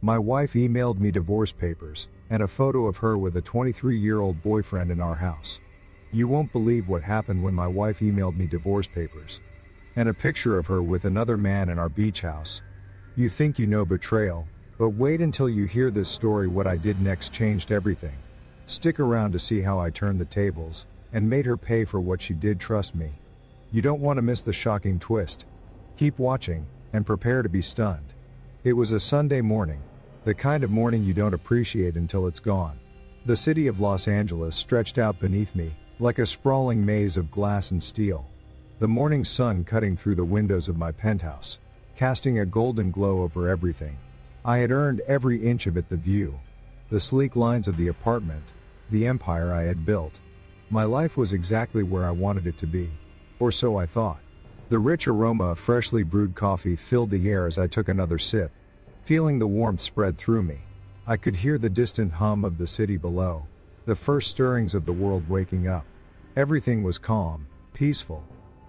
My wife emailed me divorce papers and a photo of her with a 23-year-old boyfriend in our house. You won't believe what happened when my wife emailed me divorce papers and a picture of her with another man in our beach house. You think you know betrayal, but wait until you hear this story. What I did next changed everything. Stick around to see how I turned the tables and made her pay for what she did. Trust me. You don't want to miss the shocking twist. Keep watching and prepare to be stunned. It was a Sunday morning, the kind of morning you don't appreciate until it's gone. The city of Los Angeles stretched out beneath me like a sprawling maze of glass and steel. The morning sun cutting through the windows of my penthouse, casting a golden glow over everything. I had earned every inch of it. The view, the sleek lines of the apartment, the empire I had built. My life was exactly where I wanted it to be, or so I thought. The rich aroma of freshly brewed coffee filled the air as I took another sip, feeling the warmth spread through me. I could hear the distant hum of the city below, the first stirrings of the world waking up. Everything was calm, peaceful,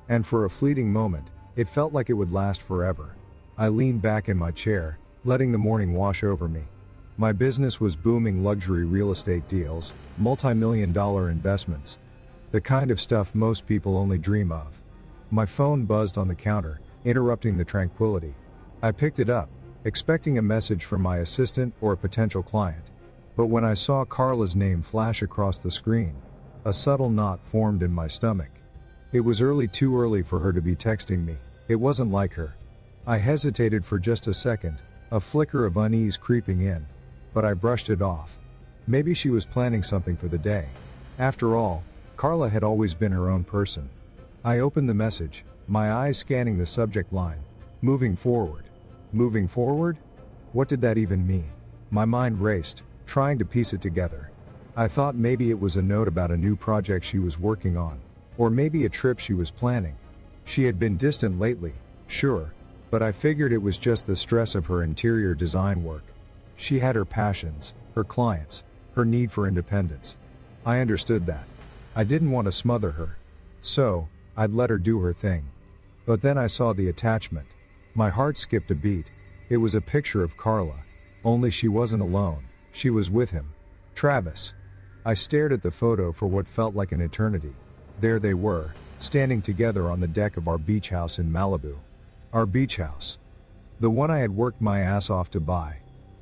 and for a fleeting moment, it felt like it would last forever. I leaned back in my chair, letting the morning wash over me. My business was booming: luxury real estate deals, multi-million-dollar investments. The kind of stuff most people only dream of. My phone buzzed on the counter, interrupting the tranquility. I picked it up, expecting a message from my assistant or a potential client. But when I saw Carla's name flash across the screen, a subtle knot formed in my stomach. It was too early for her to be texting me. It wasn't like her. I hesitated for just a second, a flicker of unease creeping in, but I brushed it off. Maybe she was planning something for the day. After all, Carla had always been her own person. I opened the message, my eyes scanning the subject line. Moving forward. Moving forward? What did that even mean? My mind raced, trying to piece it together. I thought maybe it was a note about a new project she was working on, or maybe a trip she was planning. She had been distant lately, sure, but I figured it was just the stress of her interior design work. She had her passions, her clients, her need for independence. I understood that. I didn't want to smother her. So, I'd let her do her thing. But then I saw the attachment. My heart skipped a beat. It was a picture of Carla. Only she wasn't alone. She was with him. Travis. I stared at the photo for what felt like an eternity. There they were, standing together on the deck of our beach house in Malibu. Our beach house. The one I had worked my ass off to buy.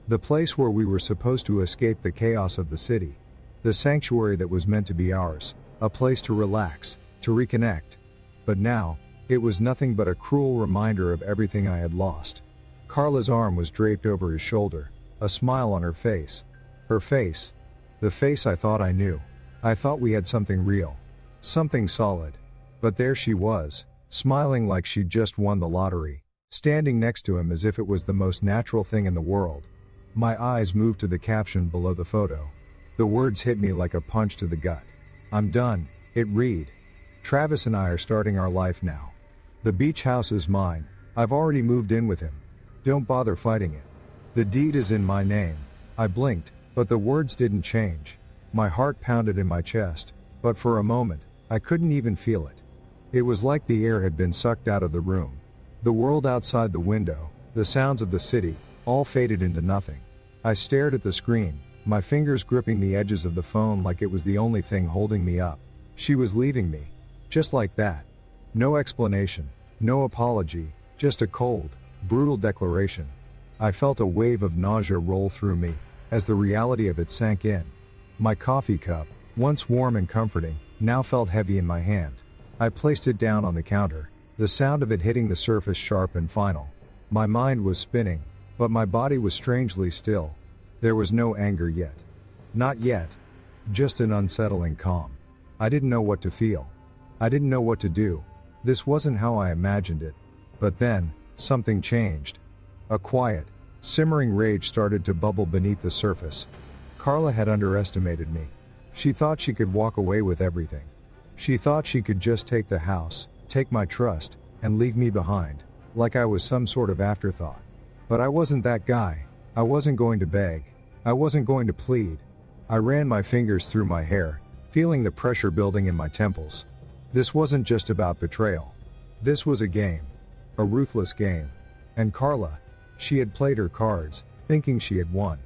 The place where we were supposed to escape the chaos of the city. The sanctuary that was meant to be ours. A place to relax, to reconnect. But now, it was nothing but a cruel reminder of everything I had lost. Carla's arm was draped over his shoulder, a smile on her face. Her face. The face I thought I knew. I thought we had something real. Something solid. But there she was, smiling like she'd just won the lottery, standing next to him as if it was the most natural thing in the world. My eyes moved to the caption below the photo. The words hit me like a punch to the gut. I'm done, it read. Travis and I are starting our life now. The beach house is mine. I've already moved in with him. Don't bother fighting it. The deed is in my name. I blinked, but the words didn't change. My heart pounded in my chest, but for a moment, I couldn't even feel it. It was like the air had been sucked out of the room. The world outside the window, the sounds of the city, all faded into nothing. I stared at the screen, my fingers gripping the edges of the phone like it was the only thing holding me up. She was leaving me. Just like that. No explanation, no apology, just a cold, brutal declaration. I felt a wave of nausea roll through me, as the reality of it sank in. My coffee cup, once warm and comforting, now felt heavy in my hand. I placed it down on the counter, the sound of it hitting the surface sharp and final. My mind was spinning, but my body was strangely still. There was no anger yet. Not yet. Just an unsettling calm. I didn't know what to feel. I didn't know what to do. This wasn't how I imagined it. But then, something changed. A quiet, simmering rage started to bubble beneath the surface. Carla had underestimated me. She thought she could walk away with everything. She thought she could just take the house, take my trust, and leave me behind, like I was some sort of afterthought. But I wasn't that guy. I wasn't going to beg. I wasn't going to plead. I ran my fingers through my hair, feeling the pressure building in my temples. This wasn't just about betrayal. This was a game. A ruthless game. And Carla, she had played her cards, thinking she had won.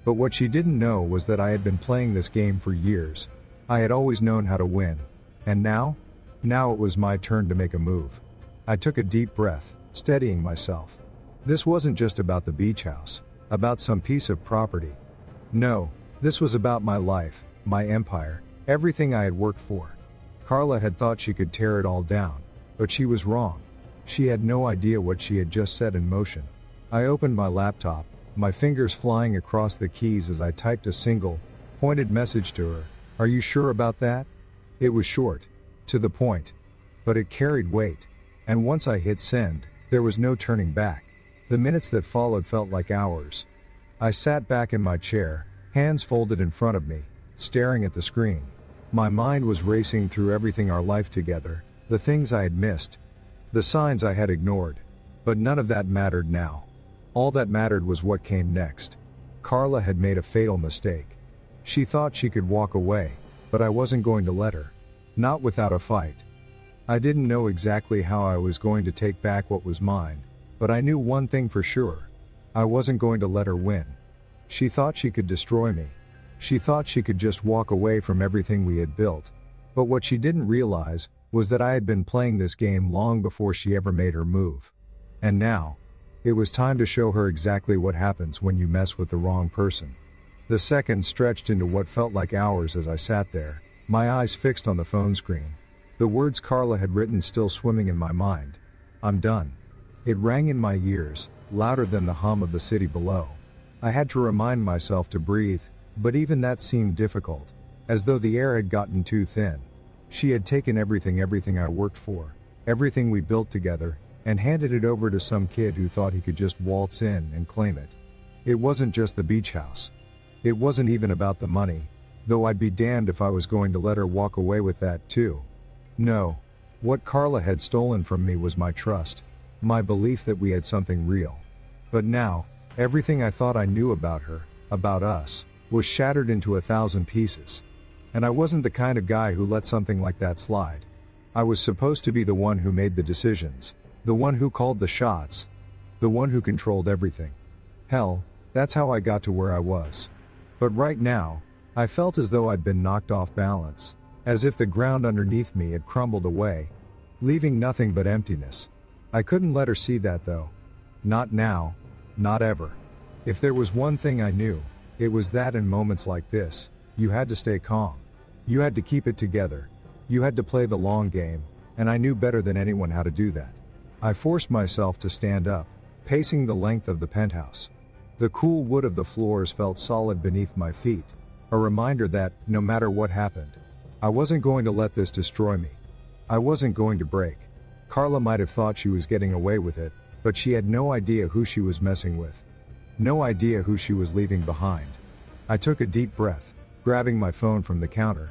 But what she didn't know was that I had been playing this game for years. I had always known how to win. And now? Now it was my turn to make a move. I took a deep breath, steadying myself. This wasn't just about the beach house, about some piece of property. No, this was about my life, my empire, everything I had worked for. Carla had thought she could tear it all down, but she was wrong. She had no idea what she had just set in motion. I opened my laptop, my fingers flying across the keys as I typed a single, pointed message to her. Are you sure about that? It was short, to the point, but it carried weight. And once I hit send, there was no turning back. The minutes that followed felt like hours. I sat back in my chair, hands folded in front of me, staring at the screen. My mind was racing through everything our life together, the things I had missed, the signs I had ignored. But none of that mattered now. All that mattered was what came next. Carla had made a fatal mistake. She thought she could walk away, but I wasn't going to let her. Not without a fight. I didn't know exactly how I was going to take back what was mine, but I knew one thing for sure. I wasn't going to let her win. She thought she could destroy me. She thought she could just walk away from everything we had built. But what she didn't realize was that I had been playing this game long before she ever made her move. And now, it was time to show her exactly what happens when you mess with the wrong person. The seconds stretched into what felt like hours as I sat there, my eyes fixed on the phone screen. The words Carla had written still swimming in my mind. I'm done. It rang in my ears, louder than the hum of the city below. I had to remind myself to breathe, but even that seemed difficult, as though the air had gotten too thin. She had taken everything I worked for, everything we built together, and handed it over to some kid who thought he could just waltz in and claim it. It wasn't just the beach house. It wasn't even about the money, though I'd be damned if I was going to let her walk away with that too. No, what Carla had stolen from me was my trust, my belief that we had something real. But now, everything I thought I knew about her, about us, was shattered into 1,000 pieces. And I wasn't the kind of guy who let something like that slide. I was supposed to be the one who made the decisions, the one who called the shots, the one who controlled everything. Hell, that's how I got to where I was. But right now, I felt as though I'd been knocked off balance, as if the ground underneath me had crumbled away, leaving nothing but emptiness. I couldn't let her see that though. Not now, not ever. If there was one thing I knew, it was that in moments like this, you had to stay calm. You had to keep it together. You had to play the long game, and I knew better than anyone how to do that. I forced myself to stand up, pacing the length of the penthouse. The cool wood of the floors felt solid beneath my feet, a reminder that, no matter what happened, I wasn't going to let this destroy me. I wasn't going to break. Carla might have thought she was getting away with it, but she had no idea who she was messing with. No idea who she was leaving behind. I took a deep breath, grabbing my phone from the counter.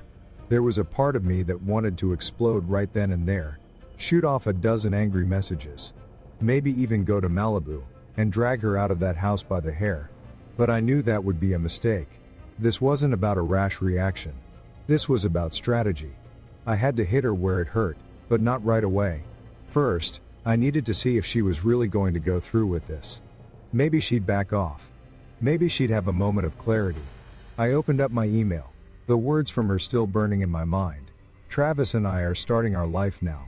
There was a part of me that wanted to explode right then and there, shoot off a dozen angry messages, maybe even go to Malibu and drag her out of that house by the hair. But I knew that would be a mistake. This wasn't about a rash reaction. This was about strategy. I had to hit her where it hurt, but not right away. First, I needed to see if she was really going to go through with this. Maybe she'd back off. Maybe she'd have a moment of clarity. I opened up my email, the words from her still burning in my mind. Travis and I are starting our life now.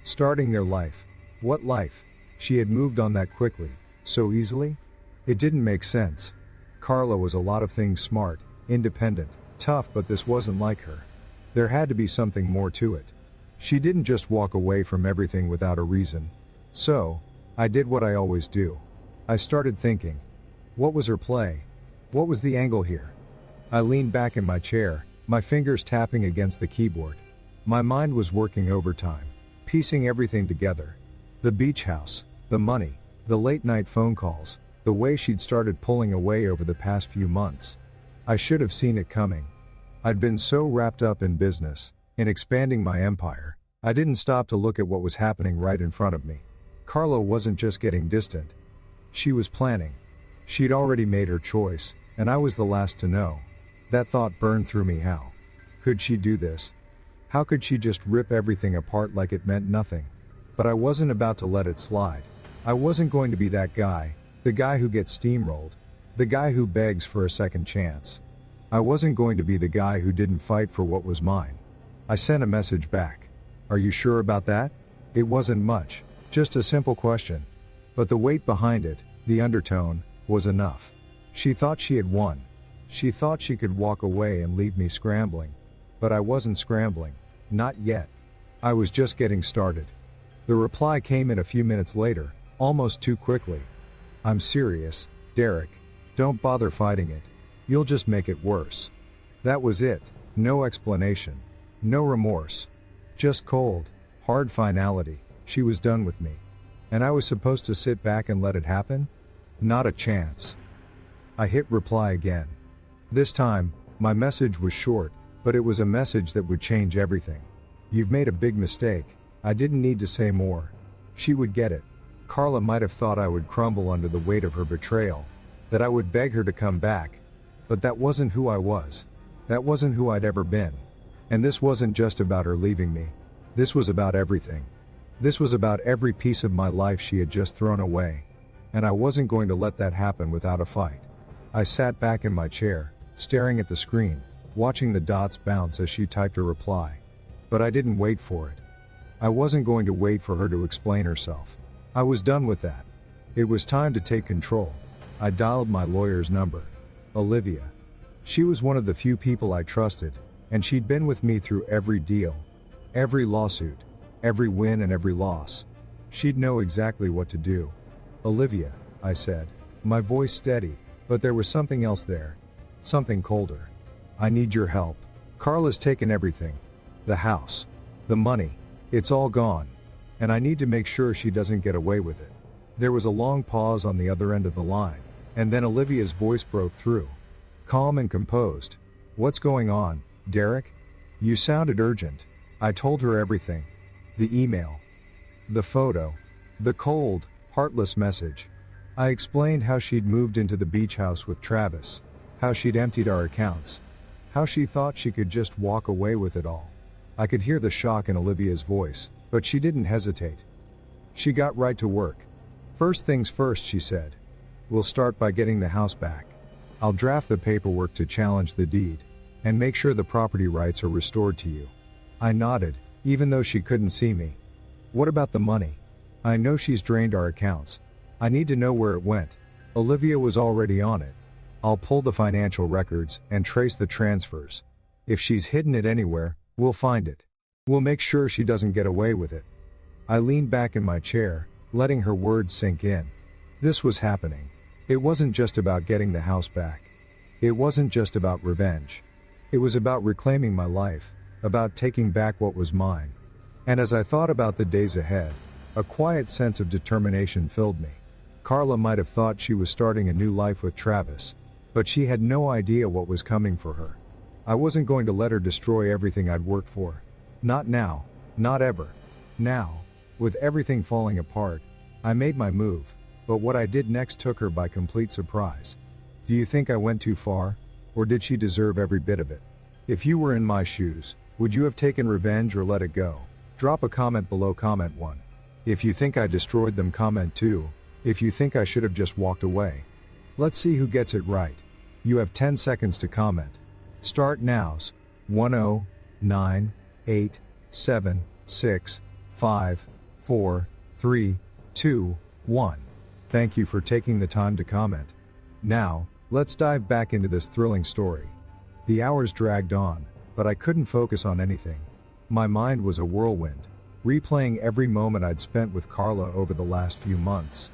Starting their life. What life? She had moved on that quickly, so easily? It didn't make sense. Carla was a lot of things: smart, independent, tough, but this wasn't like her. There had to be something more to it. She didn't just walk away from everything without a reason. So, I did what I always do. I started thinking. What was her play? What was the angle here? I leaned back in my chair, my fingers tapping against the keyboard. My mind was working overtime, piecing everything together. The beach house, the money, the late night phone calls, the way she'd started pulling away over the past few months. I should have seen it coming. I'd been so wrapped up in business, in expanding my empire, I didn't stop to look at what was happening right in front of me. Carla wasn't just getting distant. She was planning. She'd already made her choice, and I was the last to know. That thought burned through me. How could she do this? How could she just rip everything apart like it meant nothing? But I wasn't about to let it slide. I wasn't going to be that guy, the guy who gets steamrolled. The guy who begs for a second chance. I wasn't going to be the guy who didn't fight for what was mine. I sent a message back. Are you sure about that? It wasn't much, just a simple question. But the weight behind it, the undertone, was enough. She thought she had won. She thought she could walk away and leave me scrambling. But I wasn't scrambling. Not yet. I was just getting started. The reply came in a few minutes later, almost too quickly. I'm serious, Derek. Don't bother fighting it. You'll just make it worse. That was it. No explanation. No remorse. Just cold, hard finality. She was done with me. And I was supposed to sit back and let it happen? Not a chance. I hit reply again. This time, my message was short, but it was a message that would change everything. You've made a big mistake. I didn't need to say more. She would get it. Carla might have thought I would crumble under the weight of her betrayal, that I would beg her to come back. But that wasn't who I was. That wasn't who I'd ever been. And this wasn't just about her leaving me. This was about everything. This was about every piece of my life she had just thrown away. And I wasn't going to let that happen without a fight. I sat back in my chair, staring at the screen, watching the dots bounce as she typed her reply. But I didn't wait for it. I wasn't going to wait for her to explain herself. I was done with that. It was time to take control. I dialed my lawyer's number. Olivia. She was one of the few people I trusted, and she'd been with me through every deal, every lawsuit, every win and every loss. She'd know exactly what to do. Olivia, I said, my voice steady, but there was something else there. Something colder. I need your help. Carla's taken everything. The house. The money. It's all gone. And I need to make sure she doesn't get away with it. There was a long pause on the other end of the line, and then Olivia's voice broke through. Calm and composed. What's going on, Derek? You sounded urgent. I told her everything. The email. The photo. The cold, heartless message. I explained how she'd moved into the beach house with Travis. How she'd emptied our accounts. How she thought she could just walk away with it all. I could hear the shock in Olivia's voice, but she didn't hesitate. She got right to work. First things first, she said. We'll start by getting the house back. I'll draft the paperwork to challenge the deed, and make sure the property rights are restored to you. I nodded, even though she couldn't see me. What about the money? I know she's drained our accounts. I need to know where it went. Olivia was already on it. I'll pull the financial records and trace the transfers. If she's hidden it anywhere, we'll find it. We'll make sure she doesn't get away with it. I leaned back in my chair, letting her words sink in. This was happening. It wasn't just about getting the house back. It wasn't just about revenge. It was about reclaiming my life, about taking back what was mine. And as I thought about the days ahead, a quiet sense of determination filled me. Carla might have thought she was starting a new life with Travis, but she had no idea what was coming for her. I wasn't going to let her destroy everything I'd worked for. Not now. Not ever. Now, with everything falling apart, I made my move, but what I did next took her by complete surprise. Do you think I went too far, or did she deserve every bit of it? If you were in my shoes, would you have taken revenge or let it go? Drop a comment below. Comment 1. If you think I destroyed them, comment 2. If you think I should have just walked away. Let's see who gets it right. You have 10 seconds to comment. Start nows. 10, 9, 8, 7, 6, 5, 4, 3, 2, 1. Thank you for taking the time to comment. Now, let's dive back into this thrilling story. The hours dragged on, but I couldn't focus on anything. My mind was a whirlwind, replaying every moment I'd spent with Carla over the last few months.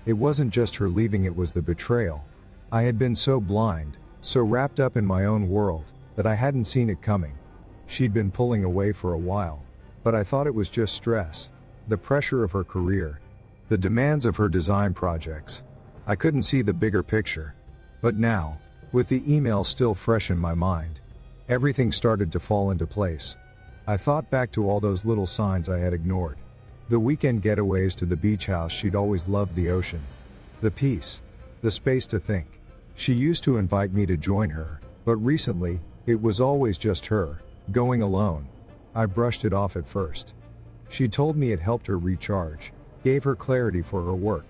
It wasn't just her leaving, it was the betrayal. I had been so blind, so wrapped up in my own world, that I hadn't seen it coming. She'd been pulling away for a while, but I thought it was just stress, the pressure of her career, the demands of her design projects. I couldn't see the bigger picture. But now, with the email still fresh in my mind, everything started to fall into place. I thought back to all those little signs I had ignored. The weekend getaways to the beach house. She'd always loved the ocean. The peace. The space to think. She used to invite me to join her, but recently, it was always just her, going alone. I brushed it off at first. She told me it helped her recharge, gave her clarity for her work.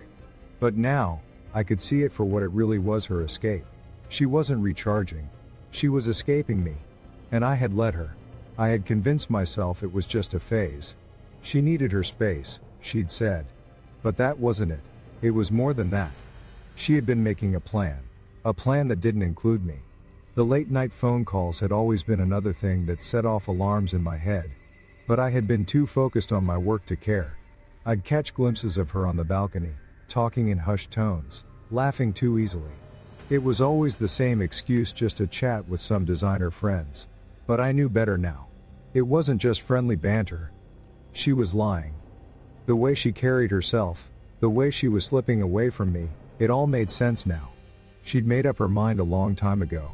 But now, I could see it for what it really was, her escape. She wasn't recharging. She was escaping me. And I had let her. I had convinced myself it was just a phase. She needed her space, she'd said. But that wasn't it. It was more than that. She had been making a plan that didn't include me. The late night phone calls had always been another thing that set off alarms in my head. But I had been too focused on my work to care. I'd catch glimpses of her on the balcony, talking in hushed tones, laughing too easily. It was always the same excuse, just to chat with some designer friends. But I knew better now. It wasn't just friendly banter. She was lying. The way she carried herself, the way she was slipping away from me, it all made sense now. She'd made up her mind a long time ago.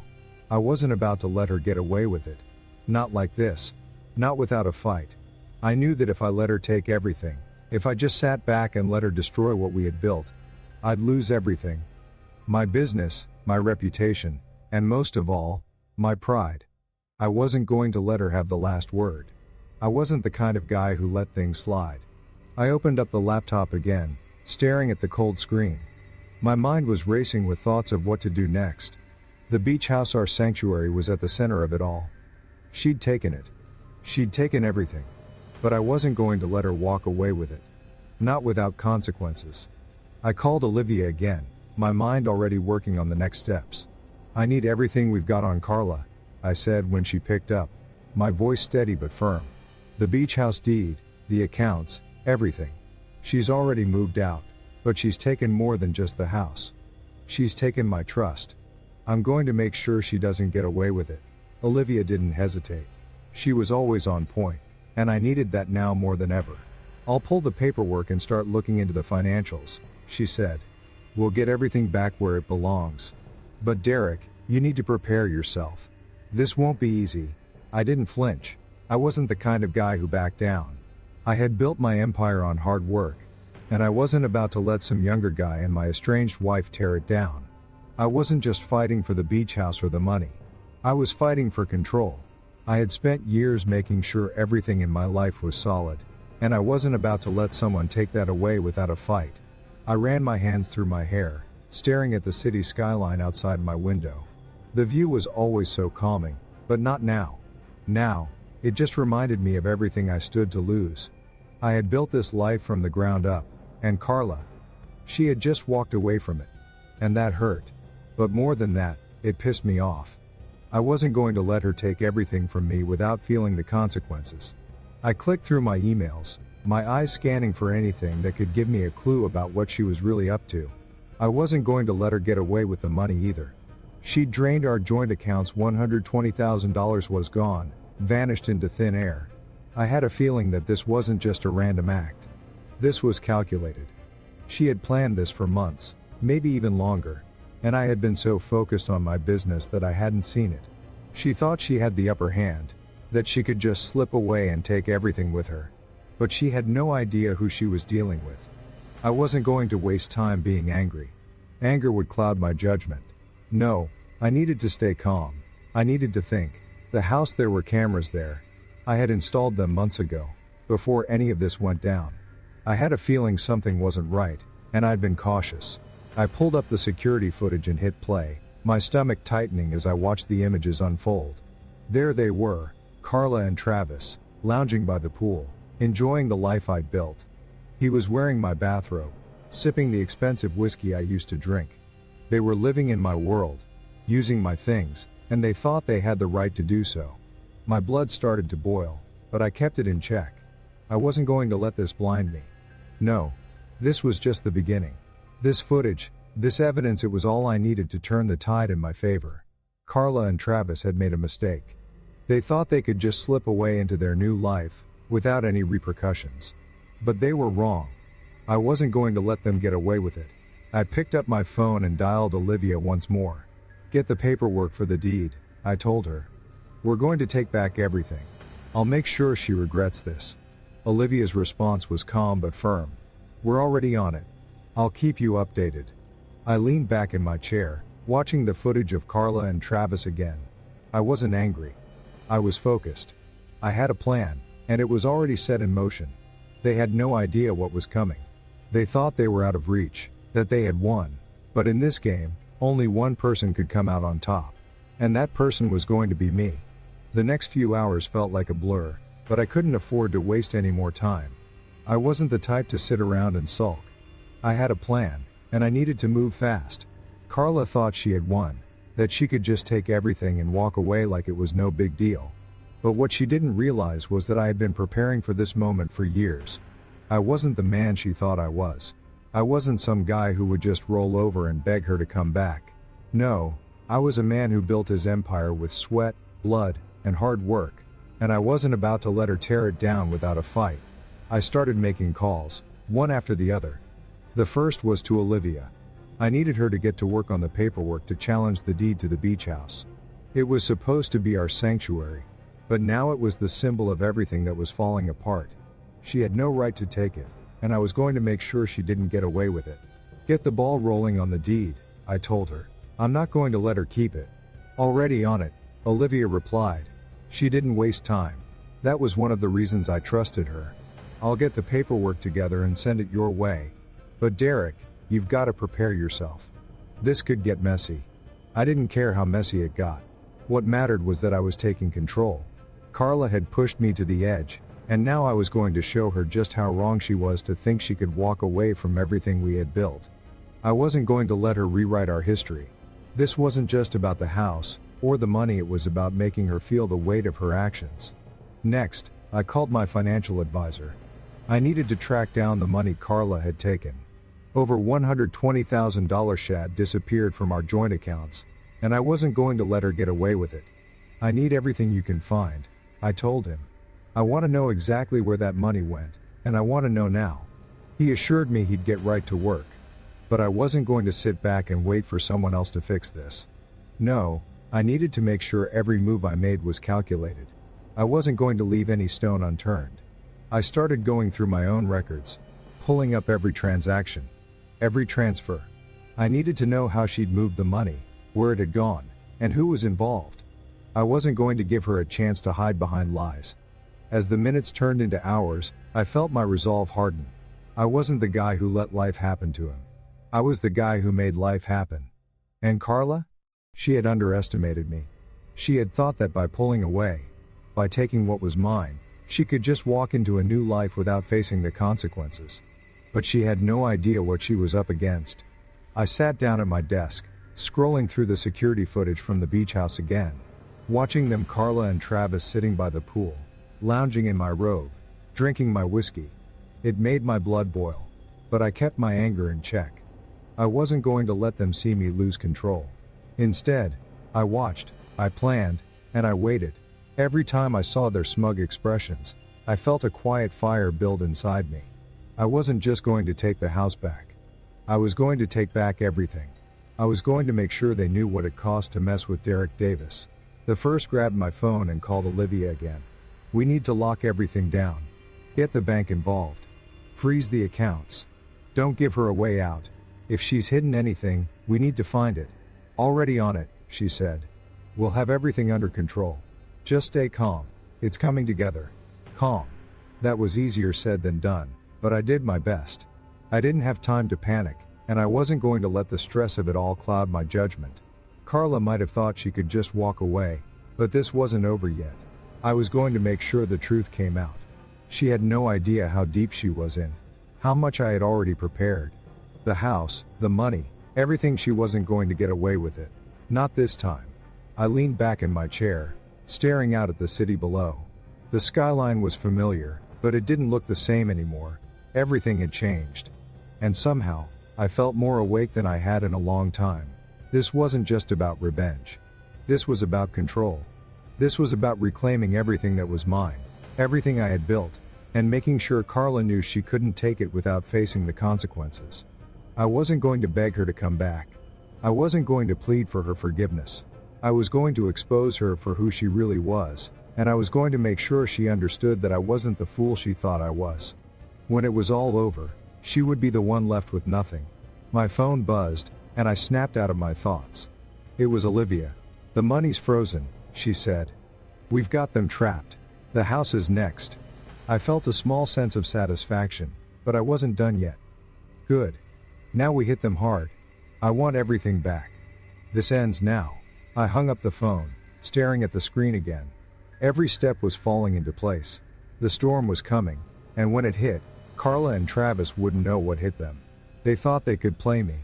I wasn't about to let her get away with it. Not like this. Not without a fight. I knew that if I let her take everything, if I just sat back and let her destroy what we had built, I'd lose everything. My business, my reputation, and most of all, my pride. I wasn't going to let her have the last word. I wasn't the kind of guy who let things slide. I opened up the laptop again, staring at the cold screen. My mind was racing with thoughts of what to do next. The beach house, our sanctuary, was at the center of it all. She'd taken it. She'd taken everything. But I wasn't going to let her walk away with it. Not without consequences. I called Olivia again, my mind already working on the next steps. I need everything we've got on Carla, I said when she picked up, my voice steady but firm. The beach house deed, the accounts, everything. She's already moved out, but she's taken more than just the house. She's taken my trust. I'm going to make sure she doesn't get away with it. Olivia didn't hesitate. She was always on point, and I needed that now more than ever. I'll pull the paperwork and start looking into the financials, she said. We'll get everything back where it belongs. But Derek, you need to prepare yourself. This won't be easy. I didn't flinch. I wasn't the kind of guy who backed down. I had built my empire on hard work, and I wasn't about to let some younger guy and my estranged wife tear it down. I wasn't just fighting for the beach house or the money. I was fighting for control. I had spent years making sure everything in my life was solid, and I wasn't about to let someone take that away without a fight. I ran my hands through my hair, staring at the city skyline outside my window. The view was always so calming, but not now. Now, it just reminded me of everything I stood to lose. I had built this life from the ground up, and Carla, she had just walked away from it. And that hurt. But more than that, it pissed me off. I wasn't going to let her take everything from me without feeling the consequences. I clicked through my emails, my eyes scanning for anything that could give me a clue about what she was really up to. I wasn't going to let her get away with the money either. She'd drained our joint accounts. $120,000 was gone, vanished into thin air. I had a feeling that this wasn't just a random act. This was calculated. She had planned this for months, maybe even longer, and I had been so focused on my business that I hadn't seen it. She thought she had the upper hand, that she could just slip away and take everything with her. But she had no idea who she was dealing with. I wasn't going to waste time being angry. Anger would cloud my judgment. No, I needed to stay calm. I needed to think. The house, there were cameras there. I had installed them months ago, before any of this went down. I had a feeling something wasn't right, and I'd been cautious. I pulled up the security footage and hit play, my stomach tightening as I watched the images unfold. There they were, Carla and Travis, lounging by the pool, enjoying the life I'd built. He was wearing my bathrobe, sipping the expensive whiskey I used to drink. They were living in my world, using my things, and they thought they had the right to do so. My blood started to boil, but I kept it in check. I wasn't going to let this blind me. No, this was just the beginning. This footage, this evidence, it was all I needed to turn the tide in my favor. Carla and Travis had made a mistake. They thought they could just slip away into their new life, without any repercussions. But they were wrong. I wasn't going to let them get away with it. I picked up my phone and dialed Olivia once more. Get the paperwork for the deed, I told her. We're going to take back everything. I'll make sure she regrets this. Olivia's response was calm but firm. We're already on it. I'll keep you updated. I leaned back in my chair, watching the footage of Carla and Travis again. I wasn't angry. I was focused. I had a plan, and it was already set in motion. They had no idea what was coming. They thought they were out of reach, that they had won. But in this game, only one person could come out on top. And that person was going to be me. The next few hours felt like a blur, but I couldn't afford to waste any more time. I wasn't the type to sit around and sulk. I had a plan, and I needed to move fast. Carla thought she had won, that she could just take everything and walk away like it was no big deal. But what she didn't realize was that I had been preparing for this moment for years. I wasn't the man she thought I was. I wasn't some guy who would just roll over and beg her to come back. No, I was a man who built his empire with sweat, blood, and hard work, and I wasn't about to let her tear it down without a fight. I started making calls, one after the other. The first was to Olivia. I needed her to get to work on the paperwork to challenge the deed to the beach house. It was supposed to be our sanctuary, but now it was the symbol of everything that was falling apart. She had no right to take it, and I was going to make sure she didn't get away with it. Get the ball rolling on the deed, I told her. I'm not going to let her keep it. Already on it, Olivia replied. She didn't waste time. That was one of the reasons I trusted her. I'll get the paperwork together and send it your way. But Derek, you've got to prepare yourself. This could get messy. I didn't care how messy it got. What mattered was that I was taking control. Carla had pushed me to the edge, and now I was going to show her just how wrong she was to think she could walk away from everything we had built. I wasn't going to let her rewrite our history. This wasn't just about the house, or the money, it was about making her feel the weight of her actions. Next, I called my financial advisor. I needed to track down the money Carla had taken. Over $120,000 had disappeared from our joint accounts, and I wasn't going to let her get away with it. I need everything you can find, I told him. I want to know exactly where that money went, and I want to know now. He assured me he'd get right to work. But I wasn't going to sit back and wait for someone else to fix this. No, I needed to make sure every move I made was calculated. I wasn't going to leave any stone unturned. I started going through my own records, pulling up every transaction, every transfer. I needed to know how she'd moved the money, where it had gone, and who was involved. I wasn't going to give her a chance to hide behind lies. As the minutes turned into hours, I felt my resolve harden. I wasn't the guy who let life happen to him. I was the guy who made life happen. And Carla? She had underestimated me. She had thought that by pulling away, by taking what was mine, she could just walk into a new life without facing the consequences. But she had no idea what she was up against. I sat down at my desk, scrolling through the security footage from the beach house again, watching them, Carla and Travis sitting by the pool, lounging in my robe, drinking my whiskey. It made my blood boil. But I kept my anger in check. I wasn't going to let them see me lose control. Instead, I watched, I planned, and I waited. Every time I saw their smug expressions, I felt a quiet fire build inside me. I wasn't just going to take the house back. I was going to take back everything. I was going to make sure they knew what it cost to mess with Derek Davis. The first grabbed my phone and called Olivia again. We need to lock everything down. Get the bank involved. Freeze the accounts. Don't give her a way out. If she's hidden anything, we need to find it. Already on it, she said. We'll have everything under control. Just stay calm. It's coming together. Calm. That was easier said than done, but I did my best. I didn't have time to panic, and I wasn't going to let the stress of it all cloud my judgment. Carla might have thought she could just walk away, but this wasn't over yet. I was going to make sure the truth came out. She had no idea how deep she was in, how much I had already prepared. The house, the money, everything. She wasn't going to get away with it. Not this time. I leaned back in my chair, staring out at the city below. The skyline was familiar, but it didn't look the same anymore. Everything had changed. And somehow, I felt more awake than I had in a long time. This wasn't just about revenge. This was about control. This was about reclaiming everything that was mine, everything I had built, and making sure Carla knew she couldn't take it without facing the consequences. I wasn't going to beg her to come back. I wasn't going to plead for her forgiveness. I was going to expose her for who she really was, and I was going to make sure she understood that I wasn't the fool she thought I was. When it was all over, she would be the one left with nothing. My phone buzzed, and I snapped out of my thoughts. It was Olivia. The money's frozen, she said. We've got them trapped. The house is next. I felt a small sense of satisfaction, but I wasn't done yet. Good. Now we hit them hard. I want everything back. This ends now. I hung up the phone, staring at the screen again. Every step was falling into place. The storm was coming, and when it hit, Carla and Travis wouldn't know what hit them. They thought they could play me.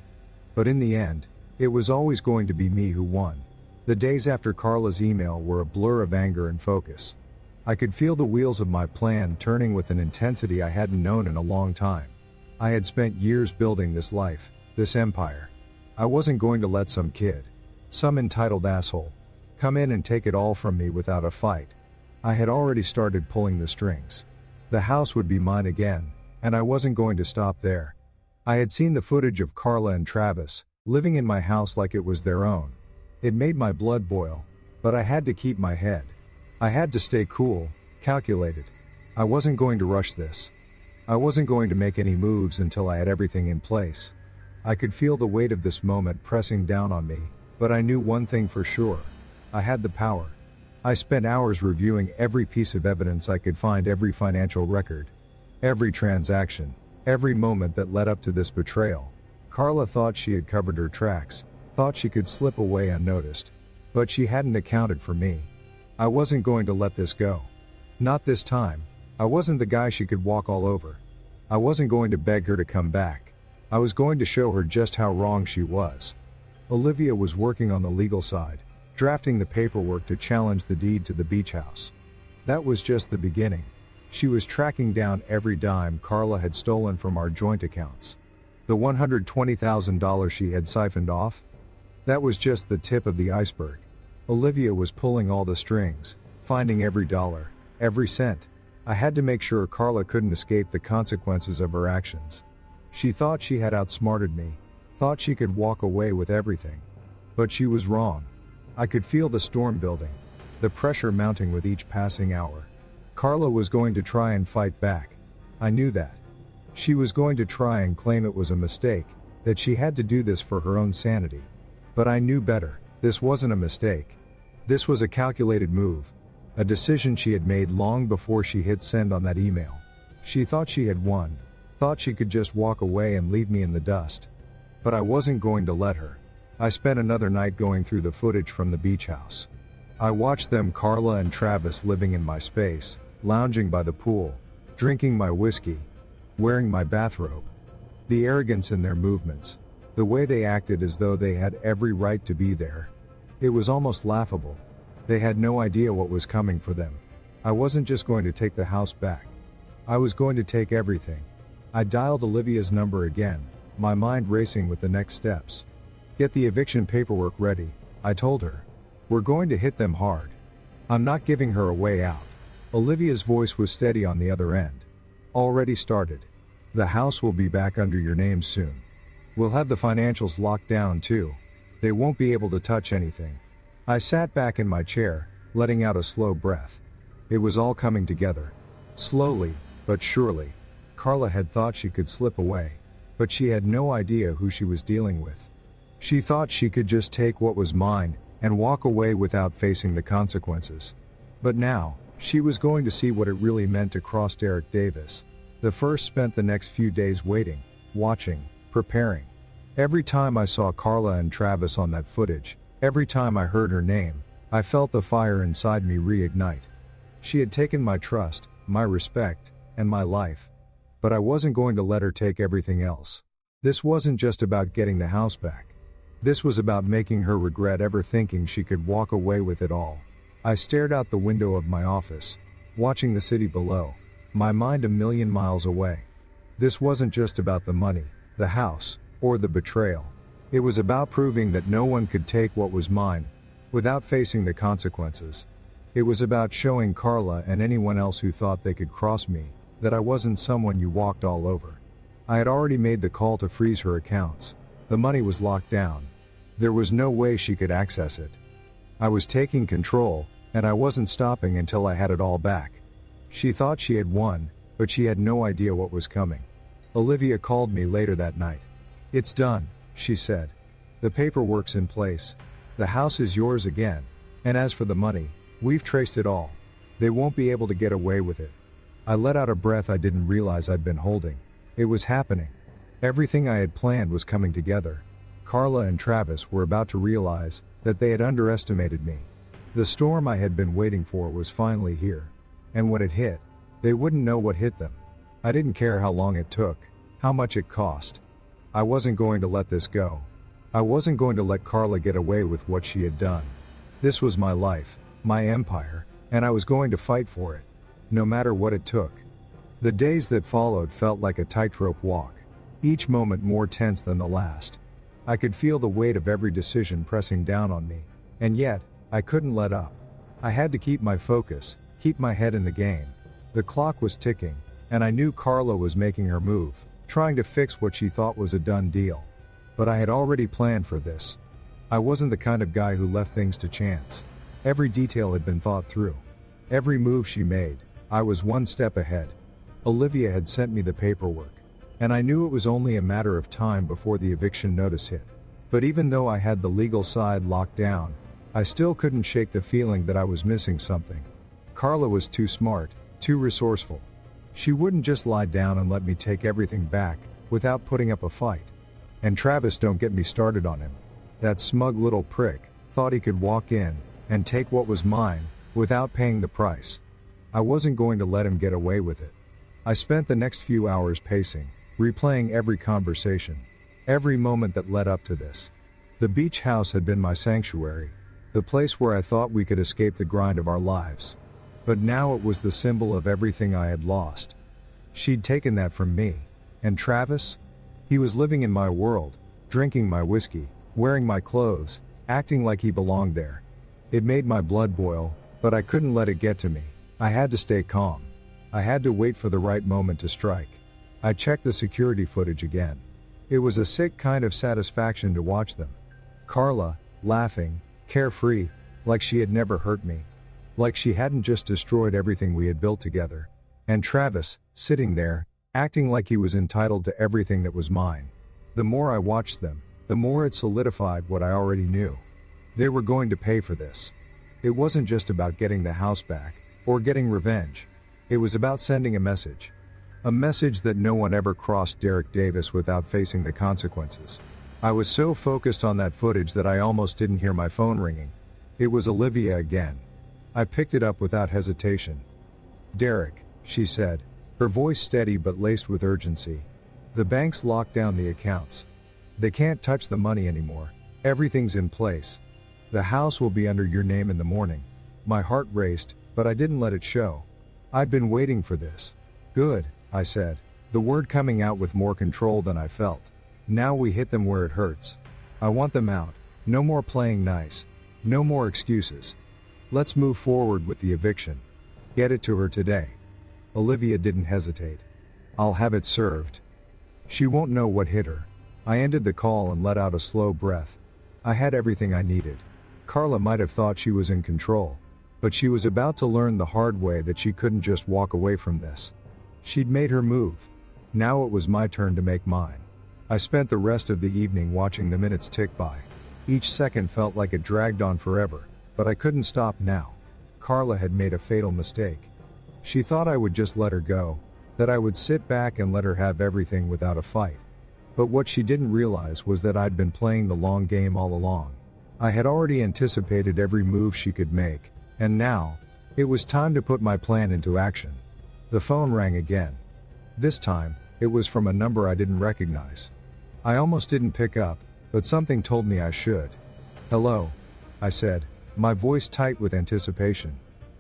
But in the end, it was always going to be me who won. The days after Carla's email were a blur of anger and focus. I could feel the wheels of my plan turning with an intensity I hadn't known in a long time. I had spent years building this life, this empire. I wasn't going to let some kid, some entitled asshole, come in and take it all from me without a fight. I had already started pulling the strings. The house would be mine again, and I wasn't going to stop there. I had seen the footage of Carla and Travis, living in my house like it was their own. It made my blood boil, but I had to keep my head. I had to stay cool, calculated. I wasn't going to rush this. I wasn't going to make any moves until I had everything in place. I could feel the weight of this moment pressing down on me, but I knew one thing for sure. I had the power. I spent hours reviewing every piece of evidence I could find, every financial record, every transaction, every moment that led up to this betrayal. Carla thought she had covered her tracks, thought she could slip away unnoticed. But she hadn't accounted for me. I wasn't going to let this go. Not this time. I wasn't the guy she could walk all over. I wasn't going to beg her to come back. I was going to show her just how wrong she was. Olivia was working on the legal side, drafting the paperwork to challenge the deed to the beach house. That was just the beginning. She was tracking down every dime Carla had stolen from our joint accounts. The $120,000 she had siphoned off? That was just the tip of the iceberg. Olivia was pulling all the strings, finding every dollar, every cent. I had to make sure Carla couldn't escape the consequences of her actions. She thought she had outsmarted me, thought she could walk away with everything. But she was wrong. I could feel the storm building, the pressure mounting with each passing hour. Carla was going to try and fight back. I knew that. She was going to try and claim it was a mistake, that she had to do this for her own sanity. But I knew better. This wasn't a mistake. This was a calculated move, a decision she had made long before she hit send on that email. She thought she had won, thought she could just walk away and leave me in the dust. But I wasn't going to let her. I spent another night going through the footage from the beach house. I watched them, Carla and Travis, living in my space, lounging by the pool, drinking my whiskey, wearing my bathrobe. The arrogance in their movements, the way they acted as though they had every right to be there. It was almost laughable. They had no idea what was coming for them. I wasn't just going to take the house back. I was going to take everything. I dialed Olivia's number again, my mind racing with the next steps. Get the eviction paperwork ready, I told her. We're going to hit them hard. I'm not giving her a way out. Olivia's voice was steady on the other end. Already started. The house will be back under your name soon. We'll have the financials locked down too. They won't be able to touch anything. I sat back in my chair, letting out a slow breath. It was all coming together. Slowly, but surely. Carla had thought she could slip away, but she had no idea who she was dealing with. She thought she could just take what was mine and walk away without facing the consequences. But now, she was going to see what it really meant to cross Derek Davis. The first spent the next few days waiting, watching, preparing. Every time I saw Carla and Travis on that footage, every time I heard her name, I felt the fire inside me reignite. She had taken my trust, my respect, and my life. But I wasn't going to let her take everything else. This wasn't just about getting the house back. This was about making her regret ever thinking she could walk away with it all. I stared out the window of my office, watching the city below, my mind a million miles away. This wasn't just about the money, the house, or the betrayal. It was about proving that no one could take what was mine, without facing the consequences. It was about showing Carla and anyone else who thought they could cross me, that I wasn't someone you walked all over. I had already made the call to freeze her accounts. The money was locked down. There was no way she could access it. I was taking control, and I wasn't stopping until I had it all back. She thought she had won, but she had no idea what was coming. Olivia called me later that night. It's done, she said. The paperwork's in place. The house is yours again. And as for the money, we've traced it all. They won't be able to get away with it. I let out a breath I didn't realize I'd been holding. It was happening. Everything I had planned was coming together. Carla and Travis were about to realize that they had underestimated me. The storm I had been waiting for was finally here. And when it hit, they wouldn't know what hit them. I didn't care how long it took, how much it cost. I wasn't going to let this go. I wasn't going to let Carla get away with what she had done. This was my life, my empire, and I was going to fight for it, no matter what it took. The days that followed felt like a tightrope walk, each moment more tense than the last. I could feel the weight of every decision pressing down on me, and yet, I couldn't let up. I had to keep my focus, keep my head in the game. The clock was ticking, and I knew Carla was making her move, trying to fix what she thought was a done deal. But I had already planned for this. I wasn't the kind of guy who left things to chance. Every detail had been thought through. Every move she made, I was one step ahead. Olivia had sent me the paperwork, and I knew it was only a matter of time before the eviction notice hit. But even though I had the legal side locked down, I still couldn't shake the feeling that I was missing something. Carla was too smart, too resourceful. She wouldn't just lie down and let me take everything back, without putting up a fight. And Travis, don't get me started on him. That smug little prick thought he could walk in and take what was mine, without paying the price. I wasn't going to let him get away with it. I spent the next few hours pacing, replaying every conversation, every moment that led up to this. The beach house had been my sanctuary, the place where I thought we could escape the grind of our lives. But now it was the symbol of everything I had lost. She'd taken that from me. And Travis? He was living in my world, drinking my whiskey, wearing my clothes, acting like he belonged there. It made my blood boil, but I couldn't let it get to me. I had to stay calm. I had to wait for the right moment to strike. I checked the security footage again. It was a sick kind of satisfaction to watch them. Carla, laughing, carefree, like she had never hurt me. Like she hadn't just destroyed everything we had built together. And Travis, sitting there, acting like he was entitled to everything that was mine. The more I watched them, the more it solidified what I already knew. They were going to pay for this. It wasn't just about getting the house back, or getting revenge. It was about sending a message. A message that no one ever crossed Derek Davis without facing the consequences. I was so focused on that footage that I almost didn't hear my phone ringing. It was Olivia again. I picked it up without hesitation. "Derek," she said, her voice steady but laced with urgency. "The banks locked down the accounts. They can't touch the money anymore. Everything's in place. The house will be under your name in the morning." My heart raced, but I didn't let it show. I'd been waiting for this. "Good," I said, the word coming out with more control than I felt. "Now we hit them where it hurts. I want them out. No more playing nice. No more excuses. Let's move forward with the eviction. Get it to her today." Olivia didn't hesitate. "I'll have it served. She won't know what hit her." I ended the call and let out a slow breath. I had everything I needed. Carla might have thought she was in control, but she was about to learn the hard way that she couldn't just walk away from this. She'd made her move. Now it was my turn to make mine. I spent the rest of the evening watching the minutes tick by. Each second felt like it dragged on forever, but I couldn't stop now. Carla had made a fatal mistake. She thought I would just let her go, that I would sit back and let her have everything without a fight. But what she didn't realize was that I'd been playing the long game all along. I had already anticipated every move she could make, and now, it was time to put my plan into action. The phone rang again. This time, it was from a number I didn't recognize. I almost didn't pick up, but something told me I should. "Hello," I said, my voice tight with anticipation.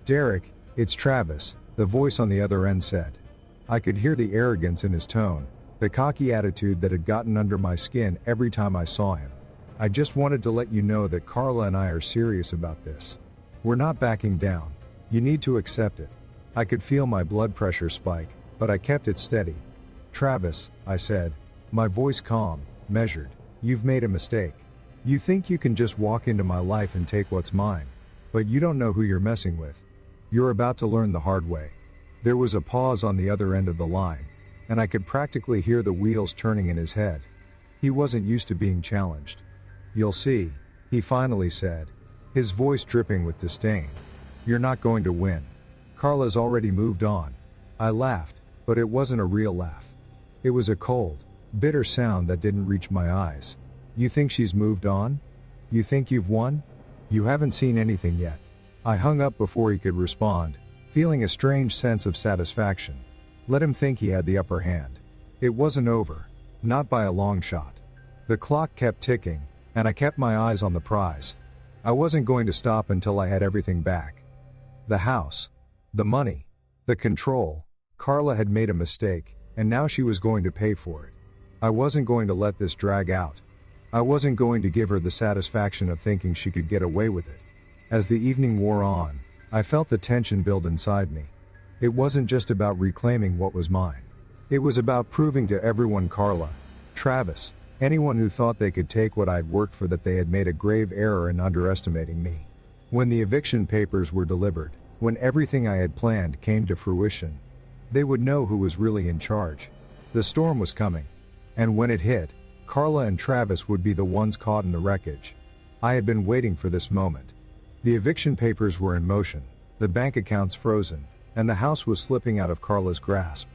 "Derek, it's Travis," the voice on the other end said. I could hear the arrogance in his tone, the cocky attitude that had gotten under my skin every time I saw him. "I just wanted to let you know that Carla and I are serious about this. We're not backing down. You need to accept it." I could feel my blood pressure spike, but I kept it steady. "Travis," I said, my voice calm, measured, "you've made a mistake. You think you can just walk into my life and take what's mine, but you don't know who you're messing with. You're about to learn the hard way." There was a pause on the other end of the line, and I could practically hear the wheels turning in his head. He wasn't used to being challenged. "You'll see," he finally said, his voice dripping with disdain. "You're not going to win. Carla's already moved on." I laughed, but it wasn't a real laugh. It was a cold, bitter sound that didn't reach my eyes. You think she's moved on? You think you've won? You haven't seen anything yet. I hung up before he could respond, feeling a strange sense of satisfaction. Let him think he had the upper hand. It wasn't over. Not by a long shot. The clock kept ticking, and I kept my eyes on the prize. I wasn't going to stop until I had everything back. The house. The money. The control. Carla had made a mistake, and now she was going to pay for it. I wasn't going to let this drag out. I wasn't going to give her the satisfaction of thinking she could get away with it. As the evening wore on, I felt the tension build inside me. It wasn't just about reclaiming what was mine. It was about proving to everyone, Carla, Travis, anyone who thought they could take what I'd worked for, that they had made a grave error in underestimating me. When the eviction papers were delivered, when everything I had planned came to fruition, they would know who was really in charge. The storm was coming. And when it hit, Carla and Travis would be the ones caught in the wreckage. I had been waiting for this moment. The eviction papers were in motion, the bank accounts frozen, and the house was slipping out of Carla's grasp.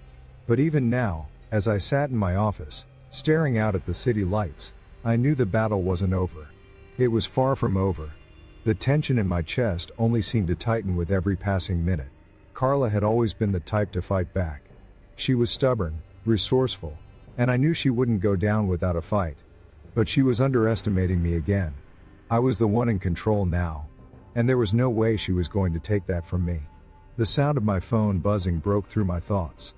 But even now, as I sat in my office, staring out at the city lights, I knew the battle wasn't over. It was far from over. The tension in my chest only seemed to tighten with every passing minute. Carla had always been the type to fight back. She was stubborn, resourceful, and I knew she wouldn't go down without a fight. But she was underestimating me again. I was the one in control now, and there was no way she was going to take that from me. The sound of my phone buzzing broke through my thoughts.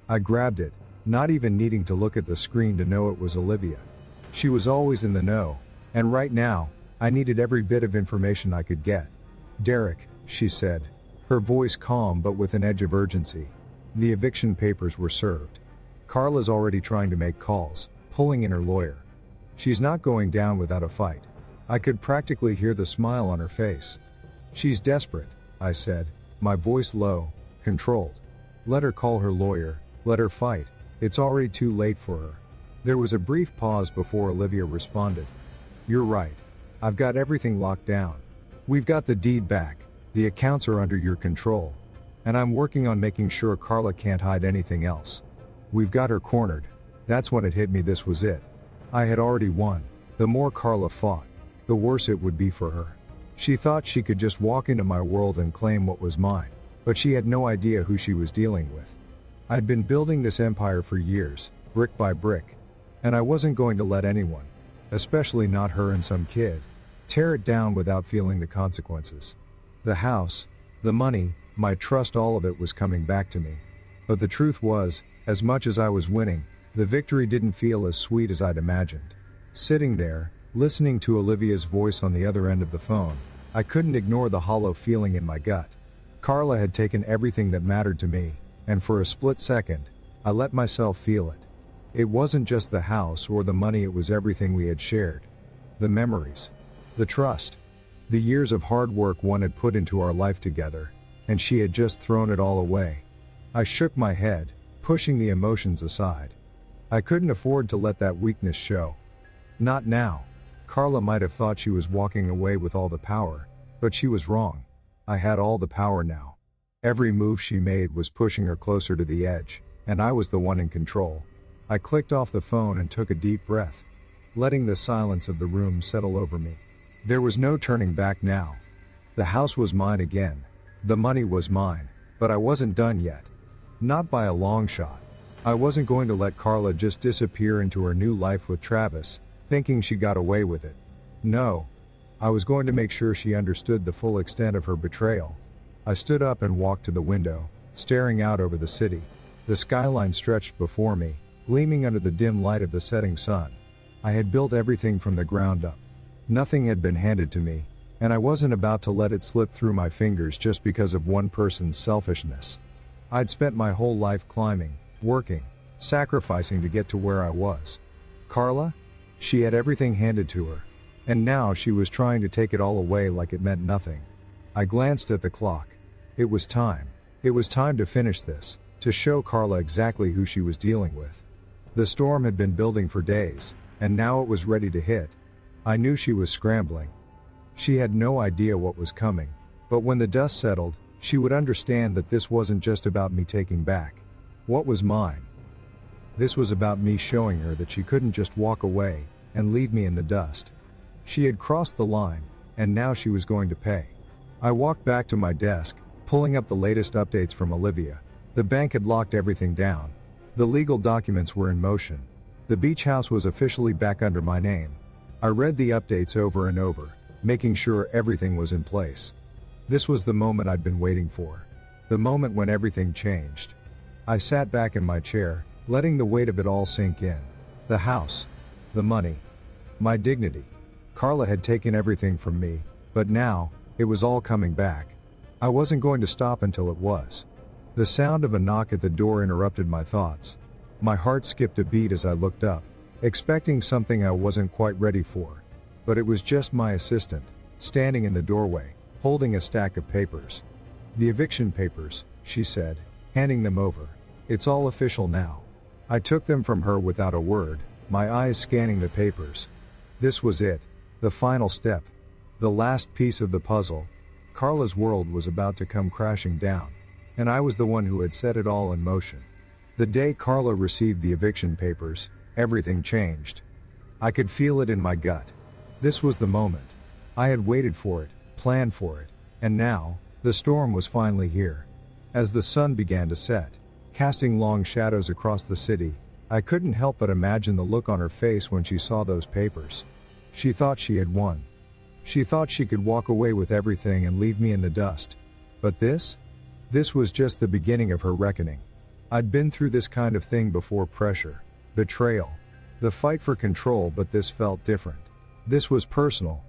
I grabbed it, not even needing to look at the screen to know it was Olivia. She was always in the know, and right now, I needed every bit of information I could get. "Derek," she said, her voice calm but with an edge of urgency. The eviction papers were served. Carla's already trying to make calls, pulling in her lawyer. She's not going down without a fight. I could practically hear the smile on her face. "She's desperate," I said, my voice low, controlled. "Let her call her lawyer, let her fight. It's already too late for her." There was a brief pause before Olivia responded. "You're right. I've got everything locked down. We've got the deed back, the accounts are under your control. And I'm working on making sure Carla can't hide anything else. We've got her cornered." That's when it hit me, this was it. I had already won. The more Carla fought, the worse it would be for her. She thought she could just walk into my world and claim what was mine, but she had no idea who she was dealing with. I'd been building this empire for years, brick by brick, and I wasn't going to let anyone, especially not her and some kid, tear it down without feeling the consequences. The house, the money, my trust, all of it was coming back to me. But the truth was, as much as I was winning, the victory didn't feel as sweet as I'd imagined. Sitting there, listening to Olivia's voice on the other end of the phone, I couldn't ignore the hollow feeling in my gut. Carla had taken everything that mattered to me, and for a split second, I let myself feel it. It wasn't just the house or the money, it was everything we had shared. The memories. The trust. The years of hard work one had put into our life together, and she had just thrown it all away. I shook my head, pushing the emotions aside. I couldn't afford to let that weakness show. Not now. Carla might have thought she was walking away with all the power, but she was wrong. I had all the power now. Every move she made was pushing her closer to the edge, and I was the one in control. I clicked off the phone and took a deep breath, letting the silence of the room settle over me. There was no turning back now. The house was mine again. The money was mine, but I wasn't done yet. Not by a long shot. I wasn't going to let Carla just disappear into her new life with Travis, thinking she got away with it. No. I was going to make sure she understood the full extent of her betrayal. I stood up and walked to the window, staring out over the city. The skyline stretched before me, gleaming under the dim light of the setting sun. I had built everything from the ground up. Nothing had been handed to me, and I wasn't about to let it slip through my fingers just because of one person's selfishness. I'd spent my whole life climbing, working, sacrificing to get to where I was. Carla? She had everything handed to her, and now she was trying to take it all away like it meant nothing. I glanced at the clock. It was time. It was time to finish this, to show Carla exactly who she was dealing with. The storm had been building for days, and now it was ready to hit. I knew she was scrambling. She had no idea what was coming, but when the dust settled, she would understand that this wasn't just about me taking back what was mine. This was about me showing her that she couldn't just walk away, and leave me in the dust. She had crossed the line, and now she was going to pay. I walked back to my desk, pulling up the latest updates from Olivia. The bank had locked everything down. The legal documents were in motion. The beach house was officially back under my name. I read the updates over and over, making sure everything was in place. This was the moment I'd been waiting for. The moment when everything changed. I sat back in my chair, letting the weight of it all sink in. The house. The money. My dignity. Carla had taken everything from me, but now, it was all coming back. I wasn't going to stop until it was. The sound of a knock at the door interrupted my thoughts. My heart skipped a beat as I looked up, expecting something I wasn't quite ready for. But it was just my assistant, standing in the doorway, holding a stack of papers. "The eviction papers," she said, handing them over. "It's all official now." I took them from her without a word, my eyes scanning the papers. This was it, the final step. The last piece of the puzzle. Carla's world was about to come crashing down, and I was the one who had set it all in motion. The day Carla received the eviction papers, everything changed. I could feel it in my gut. This was the moment. I had waited for it, planned for it, and now, the storm was finally here. As the sun began to set, casting long shadows across the city, I couldn't help but imagine the look on her face when she saw those papers. She thought she had won. She thought she could walk away with everything and leave me in the dust. But this was just the beginning of her reckoning. I'd been through this kind of thing before: pressure, betrayal, the fight for control, but this felt different. This was personal.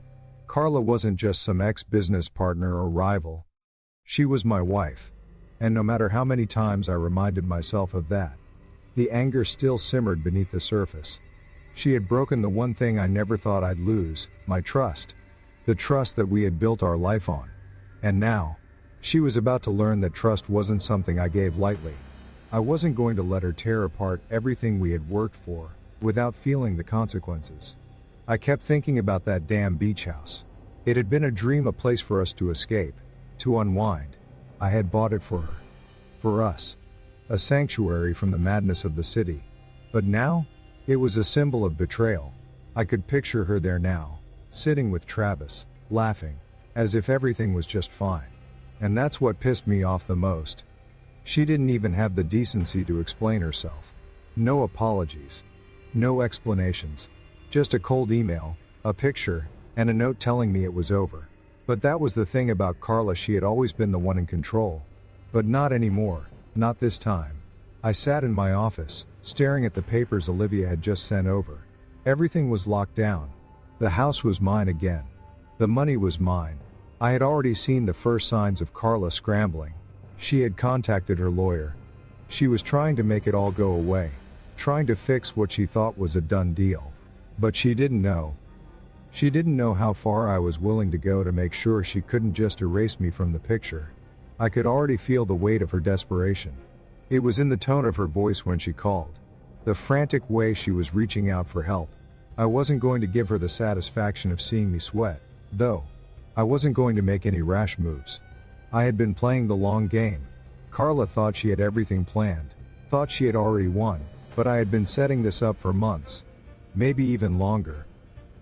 Carla wasn't just some ex-business partner or rival. She was my wife. And no matter how many times I reminded myself of that, the anger still simmered beneath the surface. She had broken the one thing I never thought I'd lose, my trust. The trust that we had built our life on. And now, she was about to learn that trust wasn't something I gave lightly. I wasn't going to let her tear apart everything we had worked for, without feeling the consequences. I kept thinking about that damn beach house. It had been a dream, a place for us to escape, to unwind. I had bought it for her. For us. A sanctuary from the madness of the city. But now, it was a symbol of betrayal. I could picture her there now, sitting with Travis, laughing, as if everything was just fine. And that's what pissed me off the most. She didn't even have the decency to explain herself. No apologies. No explanations. Just a cold email, a picture, and a note telling me it was over. But that was the thing about Carla, she had always been the one in control. But not anymore, not this time. I sat in my office, staring at the papers Olivia had just sent over. Everything was locked down. The house was mine again. The money was mine. I had already seen the first signs of Carla scrambling. She had contacted her lawyer. She was trying to make it all go away, trying to fix what she thought was a done deal. But she didn't know. She didn't know how far I was willing to go to make sure she couldn't just erase me from the picture. I could already feel the weight of her desperation. It was in the tone of her voice when she called. The frantic way she was reaching out for help. I wasn't going to give her the satisfaction of seeing me sweat, though. I wasn't going to make any rash moves. I had been playing the long game. Carla thought she had everything planned, thought she had already won, but I had been setting this up for months. Maybe even longer.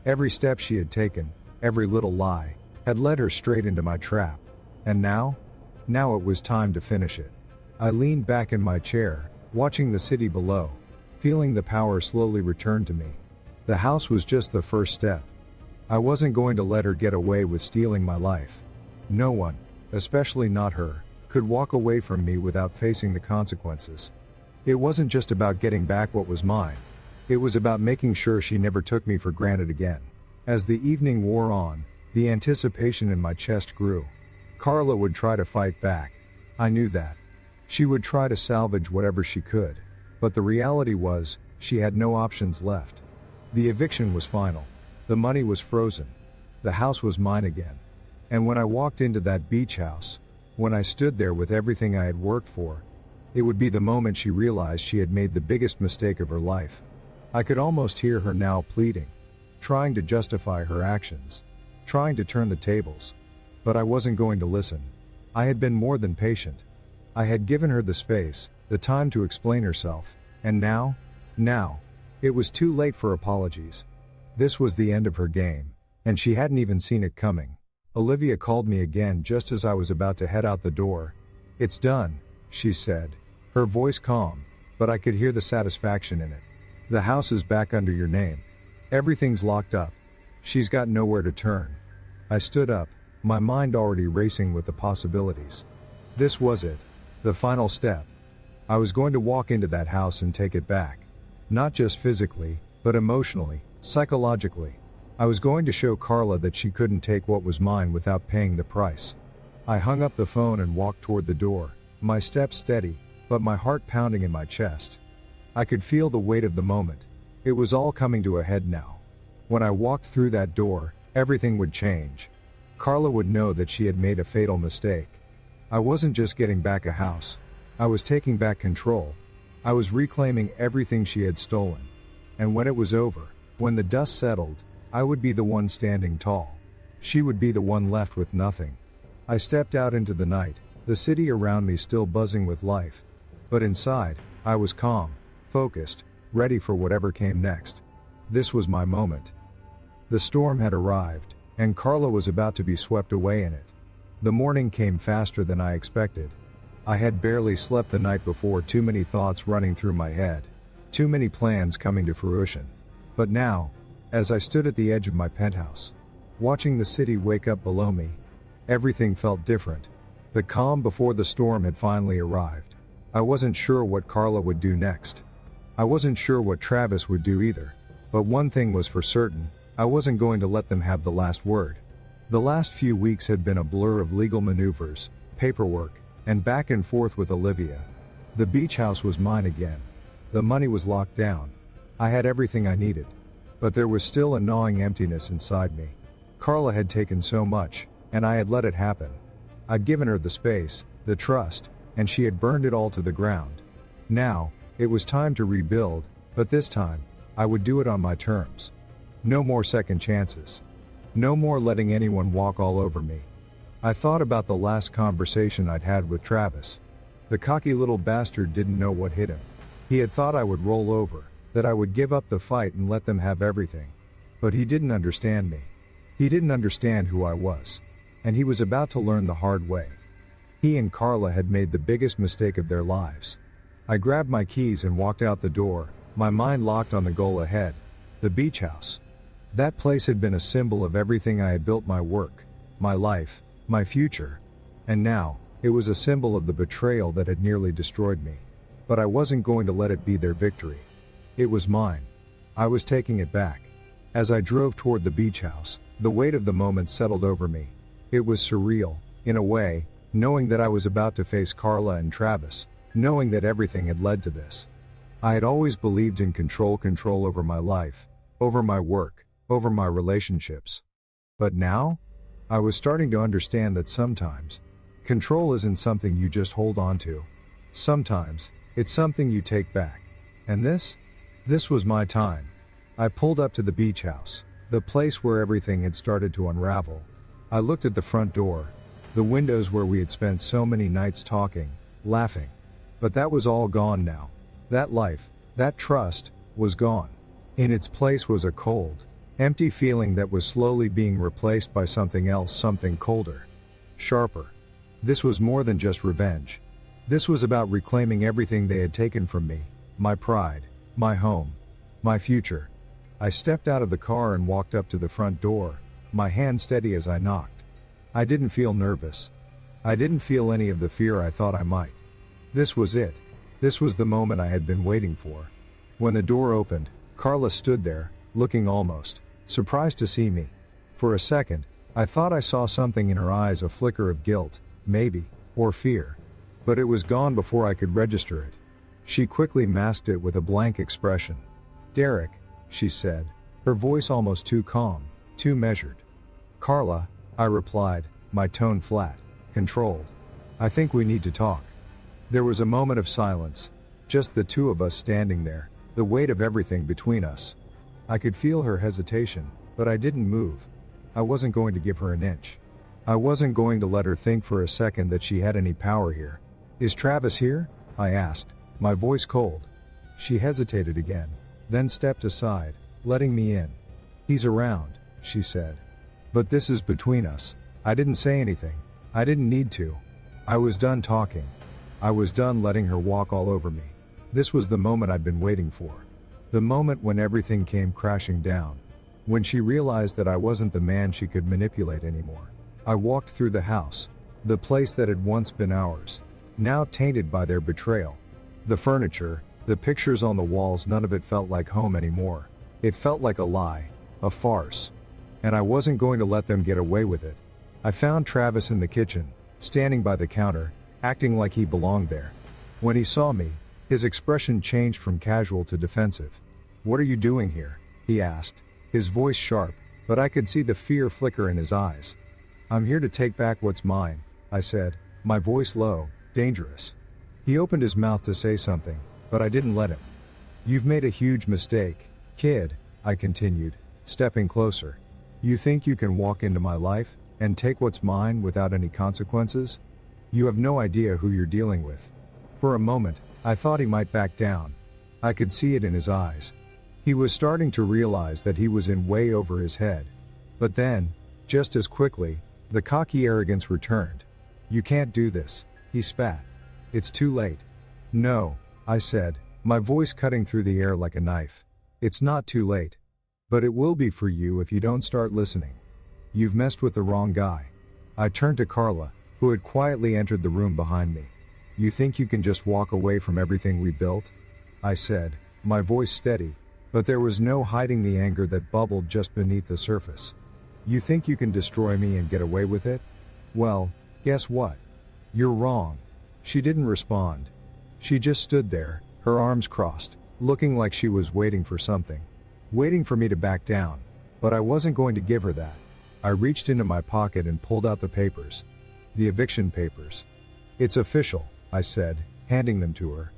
Every step she had taken, every little lie, had led her straight into my trap. And now? Now it was time to finish it. I leaned back in my chair, watching the city below, feeling the power slowly return to me. The house was just the first step. I wasn't going to let her get away with stealing my life. No one, especially not her, could walk away from me without facing the consequences. It wasn't just about getting back what was mine. It was about making sure she never took me for granted again. As the evening wore on, the anticipation in my chest grew. Carla would try to fight back. I knew that. She would try to salvage whatever she could. But the reality was, she had no options left. The eviction was final. The money was frozen. The house was mine again. And when I walked into that beach house, when I stood there with everything I had worked for, it would be the moment she realized she had made the biggest mistake of her life. I could almost hear her now pleading, trying to justify her actions, trying to turn the tables. But I wasn't going to listen. I had been more than patient. I had given her the space, the time to explain herself, and now, it was too late for apologies. This was the end of her game, and she hadn't even seen it coming. Olivia called me again just as I was about to head out the door. "It's done," she said, her voice calm, but I could hear the satisfaction in it. "The house is back under your name. Everything's locked up. She's got nowhere to turn." I stood up, my mind already racing with the possibilities. This was it. The final step. I was going to walk into that house and take it back. Not just physically, but emotionally, psychologically. I was going to show Carla that she couldn't take what was mine without paying the price. I hung up the phone and walked toward the door, my steps steady, but my heart pounding in my chest. I could feel the weight of the moment. It was all coming to a head now. When I walked through that door, everything would change. Carla would know that she had made a fatal mistake. I wasn't just getting back a house. I was taking back control. I was reclaiming everything she had stolen. And when it was over, when the dust settled, I would be the one standing tall. She would be the one left with nothing. I stepped out into the night, the city around me still buzzing with life. But inside, I was calm, focused, ready for whatever came next. This was my moment. The storm had arrived, and Carla was about to be swept away in it. The morning came faster than I expected. I had barely slept the night before, too many thoughts running through my head, too many plans coming to fruition. But now, as I stood at the edge of my penthouse, watching the city wake up below me, everything felt different. The calm before the storm had finally arrived. I wasn't sure what Carla would do next. I wasn't sure what Travis would do either. But one thing was for certain, I wasn't going to let them have the last word. The last few weeks had been a blur of legal maneuvers, paperwork, and back and forth with Olivia. The beach house was mine again. The money was locked down. I had everything I needed. But there was still a gnawing emptiness inside me. Carla had taken so much, and I had let it happen. I'd given her the space, the trust, and she had burned it all to the ground. Now, it was time to rebuild, but this time, I would do it on my terms. No more second chances. No more letting anyone walk all over me. I thought about the last conversation I'd had with Travis. The cocky little bastard didn't know what hit him. He had thought I would roll over, that I would give up the fight and let them have everything. But he didn't understand me. He didn't understand who I was. And he was about to learn the hard way. He and Carla had made the biggest mistake of their lives. I grabbed my keys and walked out the door, my mind locked on the goal ahead, the beach house. That place had been a symbol of everything I had built: my work, my life, my future. And now, it was a symbol of the betrayal that had nearly destroyed me. But I wasn't going to let it be their victory. It was mine. I was taking it back. As I drove toward the beach house, the weight of the moment settled over me. It was surreal, in a way, knowing that I was about to face Carla and Travis, knowing that everything had led to this. I had always believed in control over my life, over my work, over my relationships. But now, I was starting to understand that sometimes, control isn't something you just hold on to. Sometimes, it's something you take back. And this was my time. I pulled up to the beach house, the place where everything had started to unravel. I looked at the front door, the windows where we had spent so many nights talking, laughing. But that was all gone now. That life, that trust, was gone. In its place was a cold, empty feeling that was slowly being replaced by something else, something colder, sharper. This was more than just revenge. This was about reclaiming everything they had taken from me, my pride, my home, my future. I stepped out of the car and walked up to the front door, my hand steady as I knocked. I didn't feel nervous. I didn't feel any of the fear I thought I might. This was it. This was the moment I had been waiting for. When the door opened, Carla stood there, looking almost surprised to see me. For a second, I thought I saw something in her eyes, a flicker of guilt, maybe, or fear. But it was gone before I could register it. She quickly masked it with a blank expression. "Derek," she said, her voice almost too calm, too measured. "Carla," I replied, my tone flat, controlled. "I think we need to talk." There was a moment of silence, just the two of us standing there, the weight of everything between us. I could feel her hesitation, but I didn't move. I wasn't going to give her an inch. I wasn't going to let her think for a second that she had any power here. "Is Travis here?" I asked, my voice cold. She hesitated again, then stepped aside, letting me in. He's around, she said. But this is between us. I didn't say anything. I didn't need to. I was done talking. I was done letting her walk all over me. This was the moment I'd been waiting for. The moment when everything came crashing down. When she realized that I wasn't the man she could manipulate anymore. I walked through the house. The place that had once been ours. Now tainted by their betrayal. The furniture, the pictures on the walls, none of it felt like home anymore. It felt like a lie, a farce. And I wasn't going to let them get away with it. I found Travis in the kitchen, standing by the counter, acting like he belonged there. When he saw me, his expression changed from casual to defensive. "What are you doing here?" he asked, his voice sharp, but I could see the fear flicker in his eyes. "I'm here to take back what's mine," I said, my voice low, dangerous. He opened his mouth to say something, but I didn't let him. "You've made a huge mistake, kid," I continued, stepping closer. "You think you can walk into my life and take what's mine without any consequences? You have no idea who you're dealing with." For a moment, I thought he might back down. I could see it in his eyes. He was starting to realize that he was in way over his head. But then, just as quickly, the cocky arrogance returned. "You can't do this," he spat. "It's too late." "No," I said, my voice cutting through the air like a knife. "It's not too late. But it will be for you if you don't start listening. You've messed with the wrong guy." I turned to Carla, who had quietly entered the room behind me. "You think you can just walk away from everything we built?" I said, my voice steady, but there was no hiding the anger that bubbled just beneath the surface. "You think you can destroy me and get away with it? Well, guess what? You're wrong." She didn't respond. She just stood there, her arms crossed, looking like she was waiting for something. Waiting for me to back down. But I wasn't going to give her that. I reached into my pocket and pulled out the papers. The eviction papers. "It's official," I said, handing them to her.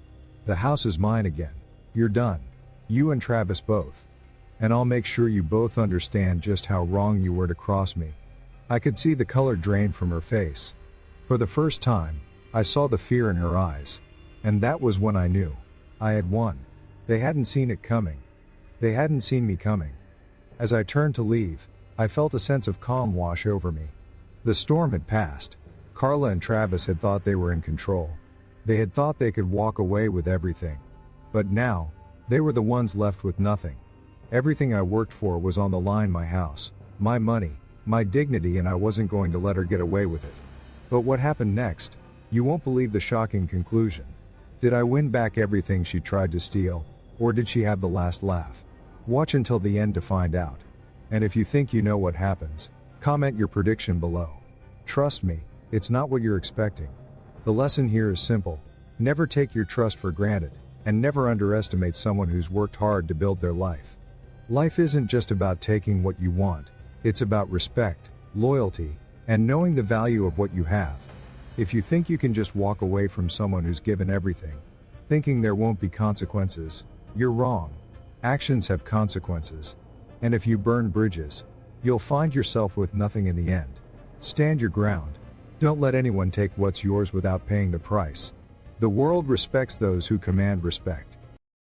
"The house is mine again. You're done. You and Travis both. And I'll make sure you both understand just how wrong you were to cross me." I could see the color drain from her face. For the first time, I saw the fear in her eyes. And that was when I knew. I had won. They hadn't seen it coming. They hadn't seen me coming. As I turned to leave, I felt a sense of calm wash over me. The storm had passed. Carla and Travis had thought they were in control. They had thought they could walk away with everything. But now, they were the ones left with nothing. Everything I worked for was on the line: my house, my money, my dignity, and I wasn't going to let her get away with it. But what happened next? You won't believe the shocking conclusion. Did I win back everything she tried to steal, or did she have the last laugh? Watch until the end to find out. And if you think you know what happens, comment your prediction below. Trust me, it's not what you're expecting. The lesson here is simple. Never take your trust for granted, and never underestimate someone who's worked hard to build their life. Life isn't just about taking what you want, it's about respect, loyalty, and knowing the value of what you have. If you think you can just walk away from someone who's given everything, thinking there won't be consequences, you're wrong. Actions have consequences. And if you burn bridges, you'll find yourself with nothing in the end. Stand your ground. Don't let anyone take what's yours without paying the price. The world respects those who command respect.